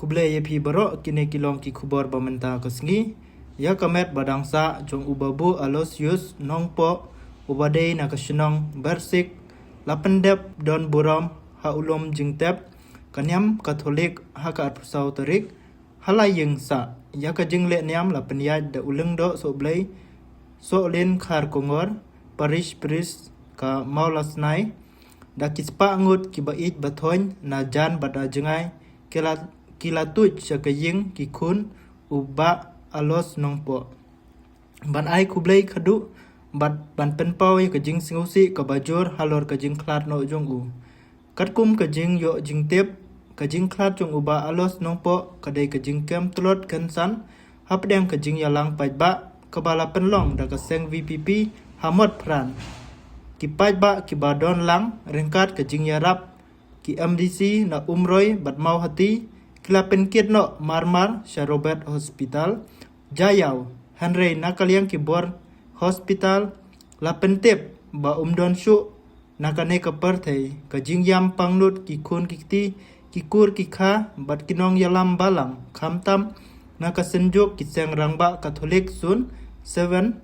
kuble ye phi baro kine kilong ki khubor bamenta kasngi ya kamet badangsa jong ubabu alosius nongpo ubadei nakashnong bersik lapendep don buram ha ulom jingtep kanyam katolik ha ka atpusau tarik halayeng sa ya ka jingle niam lapeniaj da uleng do so blai so len khar kongor parish pris ka maulas nai da kispa ngut ki bait bathoin na jan bada jengai kilatuj sakaying kikun uba alos nongpo ban ai kublai khadu bat ban penpau ka jing singusi ka bajur halor ka jing klat no jongu katkum ka jing yo jing tep ka jing klat jong uba alos nongpo kadai ka jing kem tlot kansan hapdem ka jing yalang pajba kabala penlong da ka seng VPP hamot pran ki pajba ki badon lang rengkat ka jing yarap ki MDC na umroy bat mau hati kila penkiet no marmar Robert Hospital Jayau Henry nakaliang ki bor hospital la pentep ba umdon shu nakane ka perthei ka jingyam pangnut ki khun kikti ki kur ki kha bat kinong yalam balang khamtam naka senjuk ki seng rangba Catholic sun 7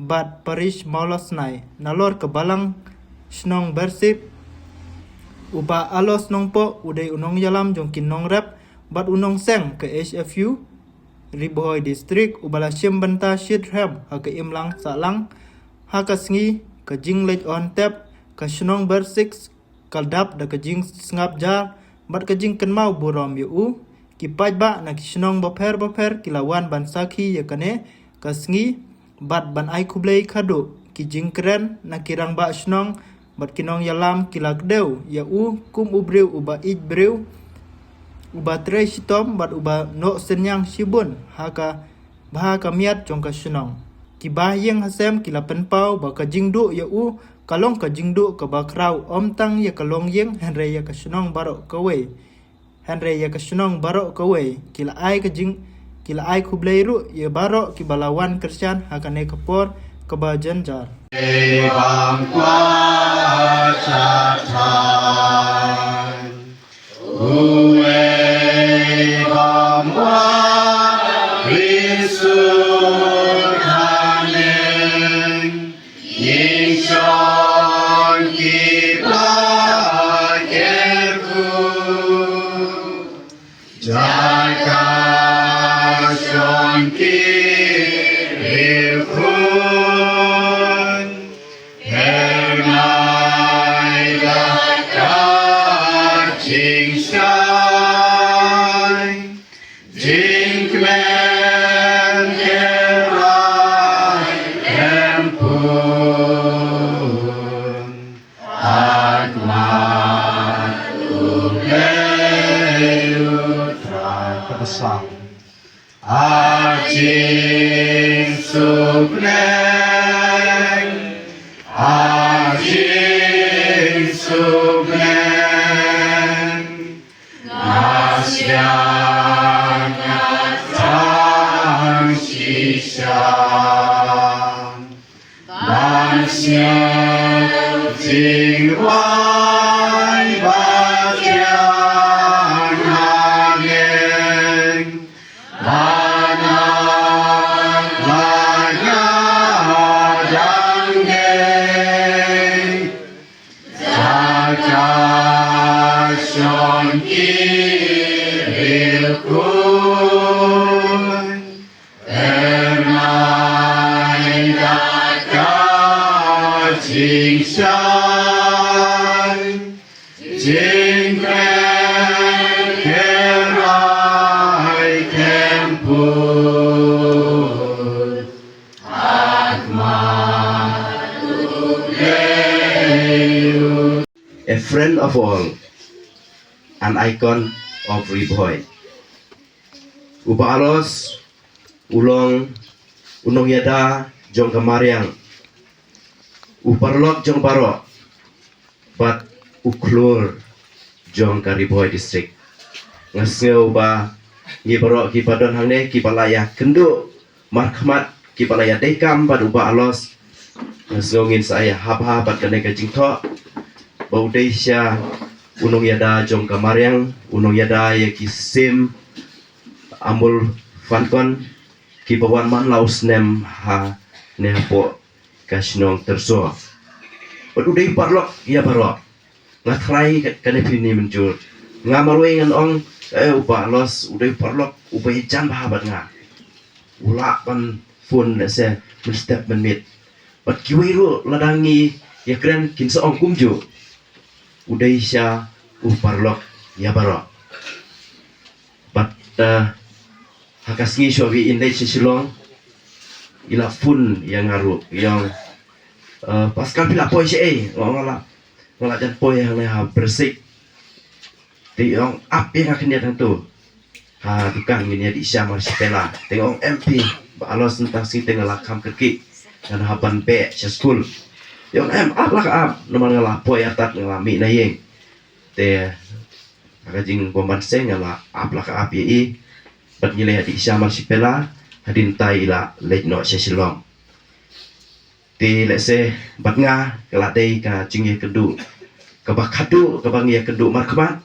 bat parish maulos nai nalor ka balang snong bersip uba alos nongpo udai unong yalam jong kinong rep bat unong seng ke HFU Ribohoi district ubala shim banta shidham ha ka imlang salang ha ka sngi ka jing lej on tap ka shnong ber 6 kaldap da ka jing ngap jar bat ka jing kenmau burom yu ki pajba na ki shnong boper kilawan ban sakhi ya kane ka sngi bat ban ai kublei khadu ki jing kren na kirang ba shnong bat kinong yalam kilak deu ya kum ubreu uba ij breu uba tre shitom bat uba no senyang shibun haka baha kamiat jong ka shnong ki bahyeng hasem kila penpau ba ka jingdu ya kalong ka jingdu ka bakrau omtang ya kalong yeng henre ya ka shnong baro kawe henre ya ka shnong baro kawe kila ai kublei ru ya baro ki balawan Kristyan haka ne kapor ka ba janjar Bang kuasa Tuhan, uwe bangwa risukanen, yingson kiblat kerku, jaga son kirku. Ajin subnen, nasyan tang shishan, nasyan ting wai batian hangeng, a friend of all, an icon of Ribohoi. Uba alos, ulong, unong yada, jong kamariang, uparlok jong baro, bat uklur jong ka Ribohoi district. Ngasnge uba, ngibaro kipadon hangne kipalaya kendu, markmat kipalaya dekam bad uba alos, ngasngongin saya hab-habat kane ka jingto, Baudesya unong yada jong kamaryang unong yada ya ki sim amul fankon ki bawan man laus nem ha ne po kasnong terso udai parlok ya parok ngatrai kane pini mencur ngamarwe ngan ong upa los udai parlok upai jan bahabat nga ula pan fun se step menit pat kiwiru ladangi ya kren kin seong kumju udai sya uparlok ya barok pat hakasngi shobi indai sisilong ila fun yang ngaru yang pascal pila poi se ngala jan poi yang ha bersik ti ong ap yang akan dia tentu ha tukang ini di syama sepela tengok MP balos tentang si tengah lakam keki dan haban pe school yang ap lah ap nomor ngala poi atat ngala mi na yeng te agajing bomban se ngala ap lah ap yi bat nyile di syama sepela hadin tai ila lejno sesilong ti lese bat nga keladei ka jingye kedu kabakadu kabangye kedu markmat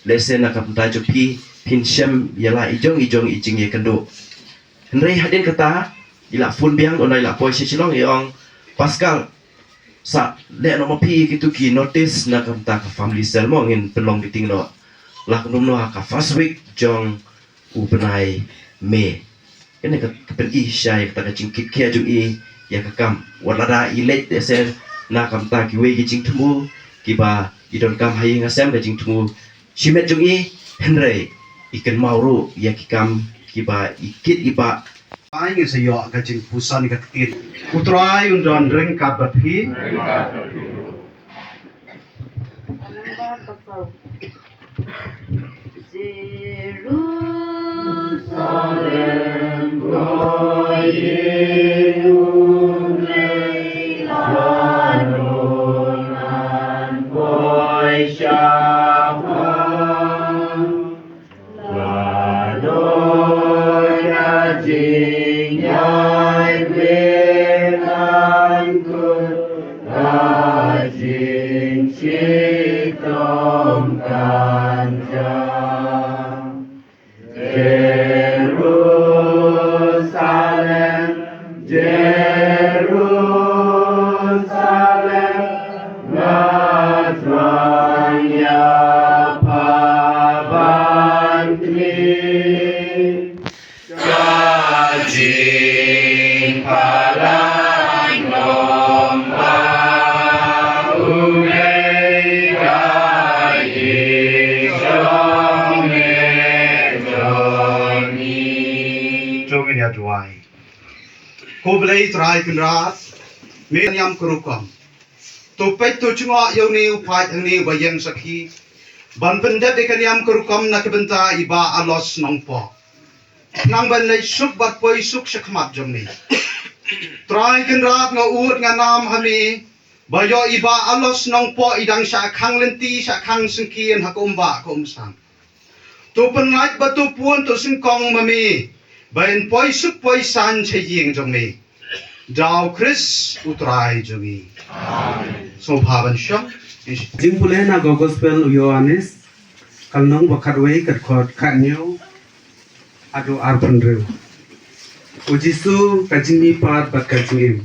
lese na kapta jopi pinsem yala ijong ijing ye kedu henry hadin kata ila fun biang onai la poi sesilong yong pascal sa le no pi kitu ki notice na kapta ka family cell mo ngin pelong biting no la kunum no ka first week jong u benai me ini kepen syai kata kacing kia jung ya kakam walada ilet dese na kam ta ki we jing tumu kiba idon kam hayi ngasem ga jing tumu simet jung henry ikan mauru ya kikam kiba ikit iba ai ngi sayo ga jing pusan ga tit utrai undon reng kabat hi Jerusalem, ko blai trai kun rat me nyam kurukom to pet to chunga yo ni upai ang ni bayang sakhi ban benda de kan yam kurukom na kebenta iba alos nongpo nang ban lai suk bat poi suk sakmat jom ni trai kun rat nga ut nga nam hami bayo iba alos nongpo idang sa khang lenti sa khang singkian hakomba komsang to pen lait batu puan to singkong mami bayan poi suk poi san che ying jong mi dao chris utrai jongi so bhavan sham Jimpule na go gospel Yohanes kalnong bakadway kat khot khanyo adu arpandru ujisu kajingi pat bat kajingim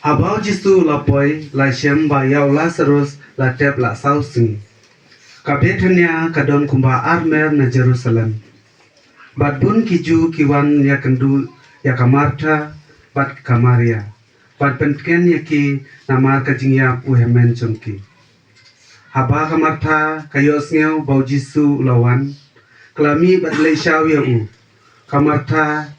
abau jisu lapoi la shem ba yaw Lazarus la tep la sausing kabethanya kadon kumba armer na Jerusalem bat bun kiju kiwan ya kendu ya kamarta bat kamaria bat pentken ya ki namar kajingya uhemen chunki haba kamarta kayos ngeu bau jisu lawan klami bat leishaw ya u kamarta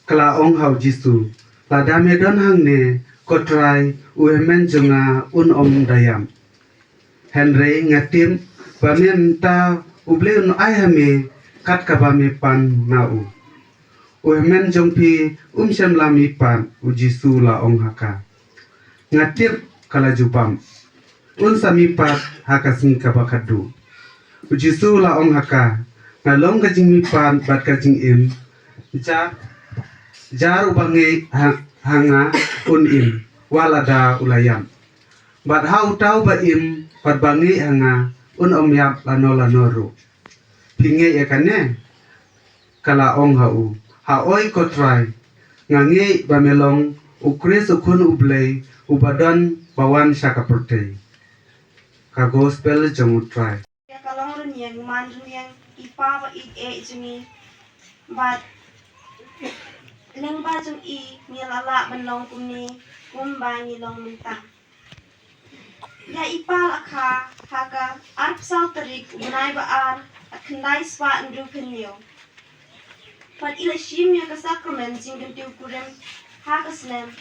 kala ong hau jisu lada medon hangne kotrai uhemen junga om dayam henry ngatim bamen ta ubleun ayame kat kabami pan nau uhemen jongpi sem lami pan ujisu la ong haka ngatip kala jupam sami pat haka sing kabakadu ujisu la ong haka ngalong kajing mi pan bat kajing im jar ubange hanga im walada ulayam Bat hau tau ba im pat bangi hanga yap lano ru. Pinge ya kane kala ong hau. Ha oi ko try ngangi ba melong ukre sukun ublei ubadan bawan syakaprote. Ka gospel jong try. Ya kalong ren yang man ren yang ipa ba jungi bat leng ba jung ngilala benlong kumni kumba ngilong mentang. Ya ipal akha haga arpsal terik ubnai ba at kendai swa ndru penyo. Pat ila shim ya ka sakramen jingin tiu kurem haga snem.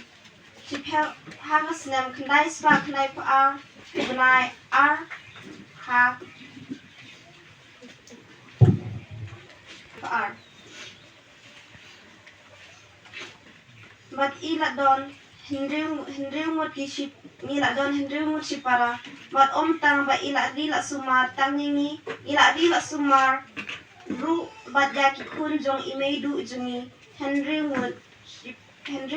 Chipel haga snem kendai swa kendai pa ubnai ha pa But ila don Hindu ngut kiship ngila don Hindu ngut sipara but tang ba ila dila sumar tangingi ila dila sumar ru but yaki kun jong imeidu jungi Hindu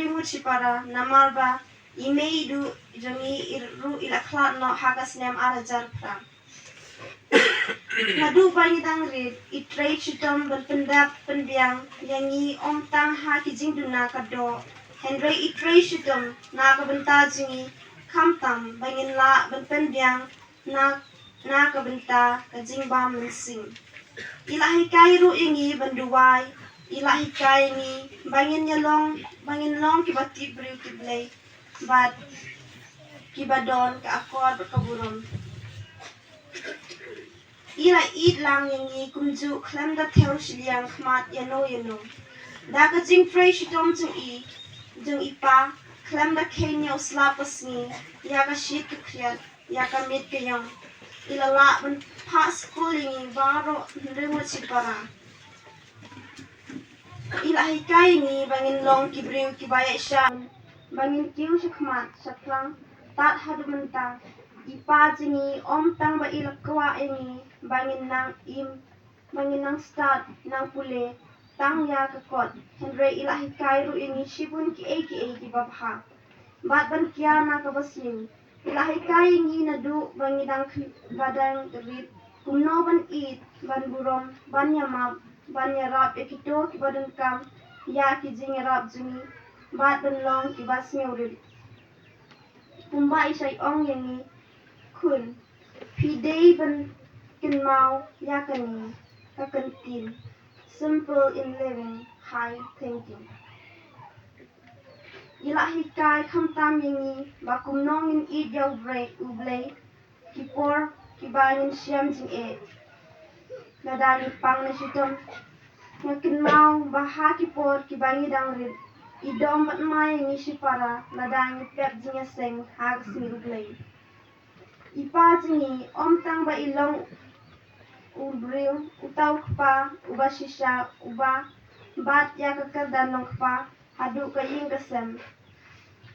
ngut sipara namar ba imeidu jungi ru ila klat no hagas nem arajar pra Nadu ba ngidang rid itrei chitom berpendap penbiang yangi tang ha kijing duna kado Henry itrei shitum na kabenta jingi kamtam bangin la benpendiang na kabenta kajing ba mensing. Ilahi kairu ingi benduwai ilahi kai ingi bangin long kibati briu kiblay bat kibadon ka akor berkaburum. Ila it lang yangi kumju klem da tel shiliang kmat yano. Da kajing frei shitum jung ipa klem da kenya uslapas ni yaga shit kukriat yaga mit kayong ilala ben pas kulingi baro nrimut sipara ilahi kai ni bangin long kibriu kibaya shan bangin kiu shakmat shaklang tat hadumenta ipa jingi tang ba ilakwa ingi bangin nang start nang pule tang ya kakot Henry ilahi kairu ini shibun ki babha bat ban kia na kabasim ilahi kai ingi nadu bangidang badang rit kumno ban ban burom ban yamap ban yarap ekito ki badan kam ya ki jing yarap jumi bat ban long ki basmi urid kumba isai ong yangi kun pidei ban kinmau yakani kakantin simple in living, high thinking. Ilahi kai kamtam yangi bakum nongin yaw ublay kipor kibangin siyam jing nadani pang na sitom ngakin mau baha kipor kibangi dangrid idom bat mayangi sipara nadani pep jing seng hag sing ublay ipa jingi tang ba ilong ubril utaw kpa uba shisha uba bat ya kakal nong kpa hadu kaying kasem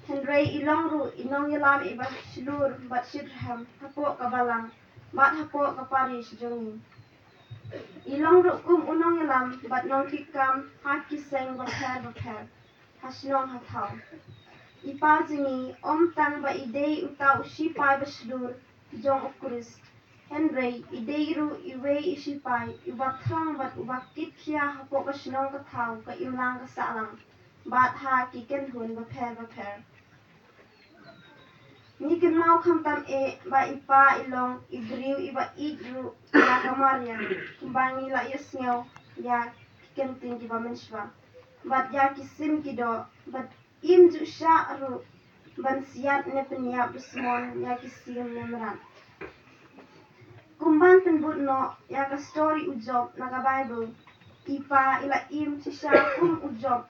Henry ilong ru inong yalam iba silur bat shidham hapo kabalang bat hapo kaparish jongi ilong ru unong yalam bat nong kikam haki seng bapher hasinong hataw ipa jingi tang ba idei utaw shipai basilur jong ukuris Henry ideiru iwe isipai ibatrang bat ubakit kia hapo kasinong katau ka imlang kasalang bat ha kiken hun bapher ni kenau kamtam ba ipa ilong igriu iba idru ya kamarya kumbangi la yesnyaw ya kiken ting kiba menswa bat ya kisim kido bat imju sya'ru ban siat ne penya bismon ya kisim nemran Kumban penbut no ya ka story ujob na ka Bible ipa ila sisya ujob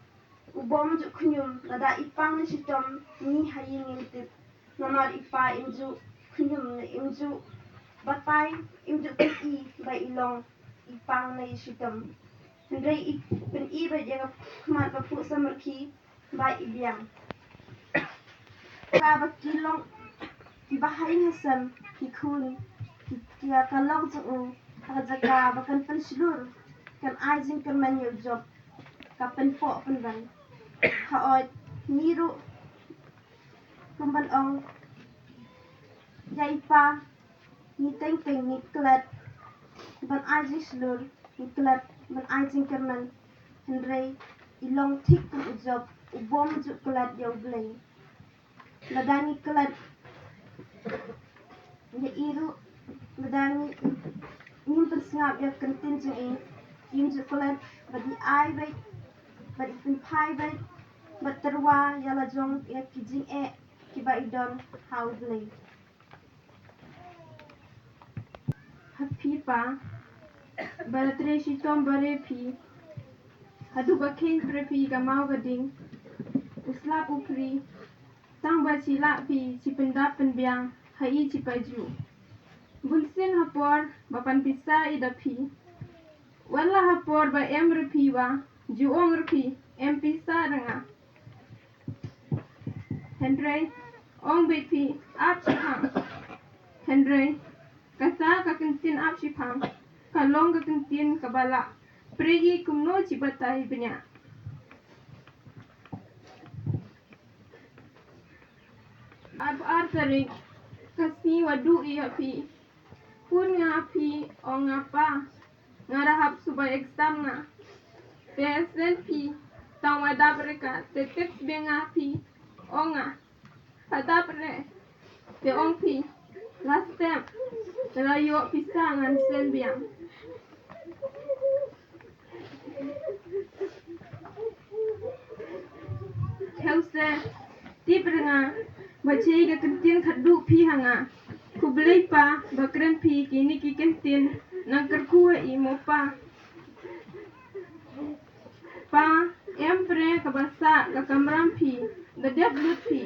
ubom ju kunyum nada ipang ni sitom ni hayingin tit namar ipa imju kunyum na imju batay imju ba ilong ipang na sitom Hendray pen ba ya kumat ba pu samarki ba ibiyang ka ba kilong ibahay hasam kikun Kia kalau jeng jaka bahkan pensilur kan ajing kan menyu job kapen po penban haot niru kumban Jaipa ni teng teng ni kelat ban aji slur ni kelat ban aji kerman Henry ilong tik pun ujob ubom juk kelat ya ublay ladani kelat ya iru ladani nim tersengap ya kentin jeng yin juk kelat badi ai baik badi pun pai baik baterwa ya lajong ya kijing kiba idon ha ublay Happy pa Balatre si tom bare pi Hadu bakin prepi gamau gading Uslap upri Tang ba sila pi si pendap penbiang hai ci paju Bunsin hapor bapan pisa ida pi Wala hapor ba em repi wa juong repi em pisa renga Henry ong bet pi ap sipang Henry Kasa kakentin ap sipang kalong kakentin kabala Pregi kumno cibatai banyak Ar tarik kasi wadu iya pi Pun ngapi o ngapa Ngarahap subay exam nga PSN pi Tang wada mereka tetep be ngapi O nga Hadap re Te ong pi Last step Nalayo pisa ngan sen biang Helse Tip renga Bacai ke kentin khadu pi hanga Kubelai pa Bakren pi kini ki kentin Nangker kuwe imo pa Pa Empre kabasa kakamram pi Gadep lut pi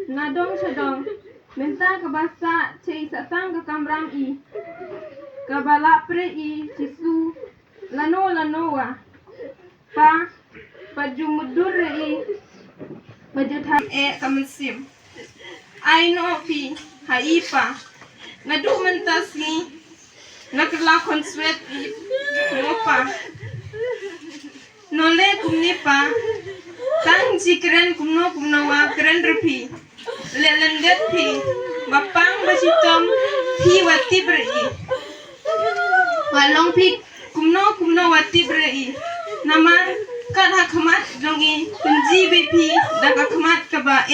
Nadong sadong Menta kabasa cai satang kakamram i Kabala pre i cisu Lano wa Pa Pajumudur i Pajuthan kamansim Aino pi Haipa Ngadu mentas ni Nakala konswet i Mopa Nole kumni pa Tang jikren kumno wa keren repi Lelendet pi Bapang basitom Pi wati beri Walong pi kumno wati beri Nama kat hakamat jongi Kunji bepi Daka kamat kaba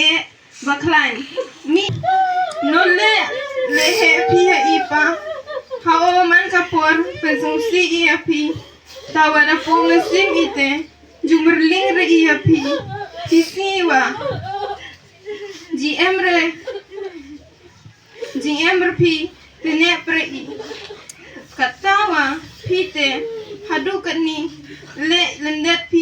Baklan Mi Nole Lehe pi ipa Hao man kapor Pensungsi iya pi Tawada po ngesim ite Jumerling re iya pi Sisiwa GM re pi Tenek pre i Katawa Pite Hadu kat ni Le lendet pi